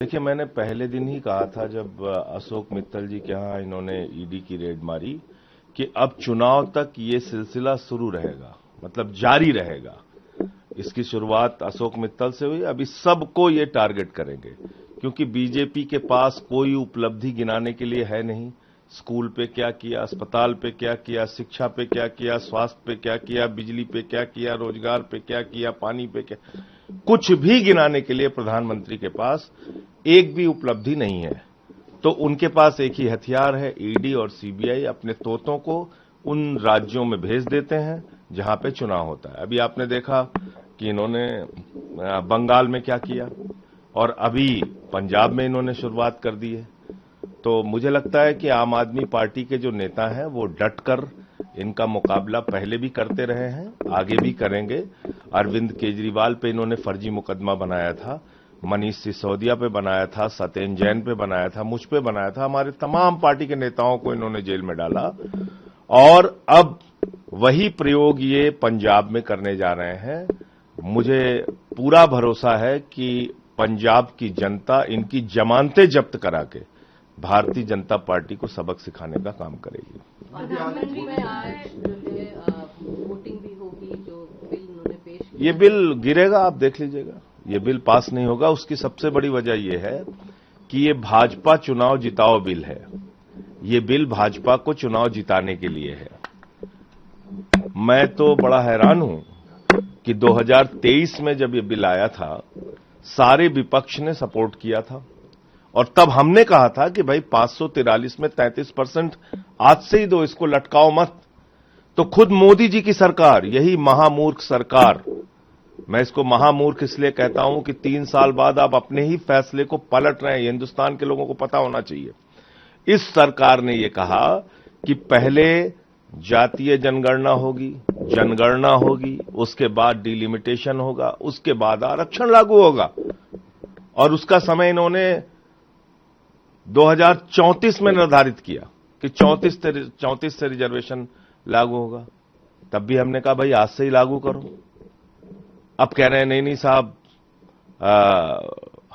देखिए, मैंने पहले दिन ही कहा था जब अशोक मित्तल जी के यहाँ इन्होंने ईडी की रेड मारी कि अब चुनाव तक ये सिलसिला शुरू रहेगा, मतलब जारी रहेगा। इसकी शुरुआत अशोक मित्तल से हुई, अभी सबको ये टारगेट करेंगे क्योंकि बीजेपी के पास कोई उपलब्धि गिनाने के लिए है नहीं। स्कूल पे क्या किया, अस्पताल पे क्या किया, शिक्षा पे क्या किया, स्वास्थ्य पे क्या किया, बिजली पे क्या किया, रोजगार पे क्या किया, पानी पे क्या, कुछ भी गिनाने के लिए प्रधानमंत्री के पास एक भी उपलब्धि नहीं है। तो उनके पास एक ही हथियार है, ईडी और सीबीआई अपने तोतों को उन राज्यों में भेज देते हैं जहां पे चुनाव होता है। अभी आपने देखा कि इन्होंने बंगाल में क्या किया और अभी पंजाब में इन्होंने शुरुआत कर दी है। तो मुझे लगता है कि आम आदमी पार्टी के जो नेता हैं वो डटकर इनका मुकाबला पहले भी करते रहे हैं, आगे भी करेंगे। अरविंद केजरीवाल पे इन्होंने फर्जी मुकदमा बनाया था, मनीष सिसोदिया पे बनाया था, सत्येंद्र जैन पे बनाया था, मुझ पे बनाया था, हमारे तमाम पार्टी के नेताओं को इन्होंने जेल में डाला और अब वही प्रयोग ये पंजाब में करने जा रहे हैं। मुझे पूरा भरोसा है कि पंजाब की जनता इनकी जमानतें जब्त करा के भारतीय जनता पार्टी को सबक सिखाने का काम करेगी। प्रधानमंत्री में आज जो है वोटिंग भी होगी, जो बिल उन्होंने पेश किया। ये बिल गिरेगा, आप देख लीजिएगा। ये बिल पास नहीं होगा। उसकी सबसे बड़ी वजह यह है कि ये भाजपा चुनाव जिताओ बिल है। ये बिल भाजपा को चुनाव जिताने के लिए है। मैं तो बड़ा हैरान हूं कि 2023 में जब ये बिल आया था, सारे विपक्ष ने सपोर्ट किया था और तब हमने कहा था कि भाई 543 में 33% आज से ही दो, इसको लटकाओ मत। तो खुद मोदी जी की सरकार, यही महामूर्ख सरकार, मैं इसको महामूर्ख इसलिए कहता हूं कि 3 साल बाद आप अपने ही फैसले को पलट रहे हैं। हिंदुस्तान के लोगों को पता होना चाहिए। इस सरकार ने यह कहा कि पहले जातीय जनगणना होगी, जनगणना होगी, उसके बाद डिलिमिटेशन होगा, उसके बाद आरक्षण लागू होगा और उसका समय इन्होंने 2034 में निर्धारित किया कि 34 से रिजर्वेशन लागू होगा। तब भी हमने कहा भाई आज से ही लागू करो। अब कह रहे हैं नहीं साहब,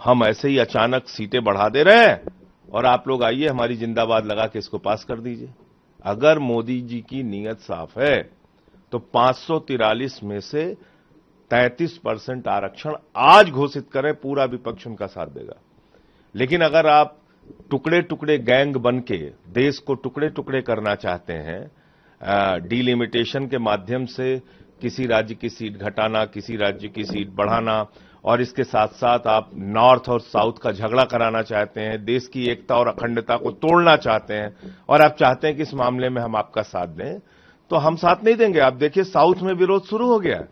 हम ऐसे ही अचानक सीटें बढ़ा दे रहे हैं और आप लोग आइए हमारी जिंदाबाद लगा के इसको पास कर दीजिए। अगर मोदी जी की नीयत साफ है तो 543 में से 33% आरक्षण आज घोषित करें, पूरा विपक्ष उनका साथ देगा। लेकिन अगर आप टुकड़े टुकड़े गैंग बन के देश को टुकड़े टुकड़े करना चाहते हैं, डिलिमिटेशन के माध्यम से किसी राज्य की सीट घटाना, किसी राज्य की सीट बढ़ाना और इसके साथ साथ आप नॉर्थ और साउथ का झगड़ा कराना चाहते हैं, देश की एकता और अखंडता को तोड़ना चाहते हैं और आप चाहते हैं कि इस मामले में हम आपका साथ दें, तो हम साथ नहीं देंगे। आप देखिए साउथ में विरोध शुरू हो गया है,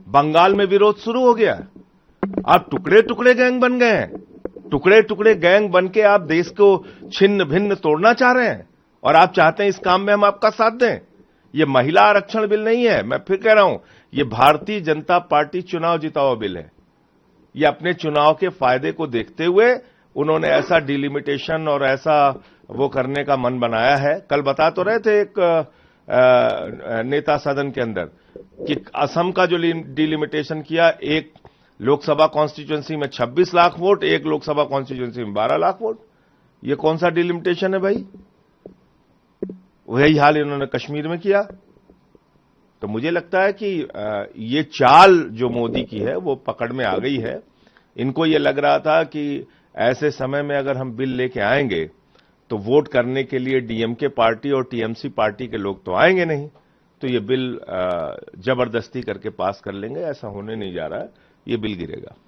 बंगाल में विरोध शुरू हो गया है। आप टुकड़े टुकड़े गैंग बन गए हैं। टुकड़े टुकड़े गैंग बन के आप देश को छिन्न भिन्न तोड़ना चाह रहे हैं और आप चाहते हैं इस काम में हम आपका साथ दें। ये महिला आरक्षण बिल नहीं है, मैं फिर कह रहा हूं, ये भारतीय जनता पार्टी चुनाव जिताओ बिल है। ये अपने चुनाव के फायदे को देखते हुए उन्होंने ऐसा डिलिमिटेशन और ऐसा वो करने का मन बनाया है। कल बता तो रहे थे एक नेता सदन के अंदर कि असम का जो डिलिमिटेशन किया, एक लोकसभा कॉन्स्टिट्यूएंसी में 26 लाख वोट, एक लोकसभा कॉन्स्टिट्यूएंसी में 12 लाख वोट। ये कौन सा डिलिमिटेशन है भाई? वही हाल इन्होंने कश्मीर में किया। तो मुझे लगता है कि ये चाल जो मोदी की है वो पकड़ में आ गई है। इनको ये लग रहा था कि ऐसे समय में अगर हम बिल लेके आएंगे तो वोट करने के लिए डीएमके पार्टी और टीएमसी पार्टी के लोग तो आएंगे नहीं, तो ये बिल जबरदस्ती करके पास कर लेंगे। ऐसा होने नहीं जा रहा है, ये बिल गिरेगा।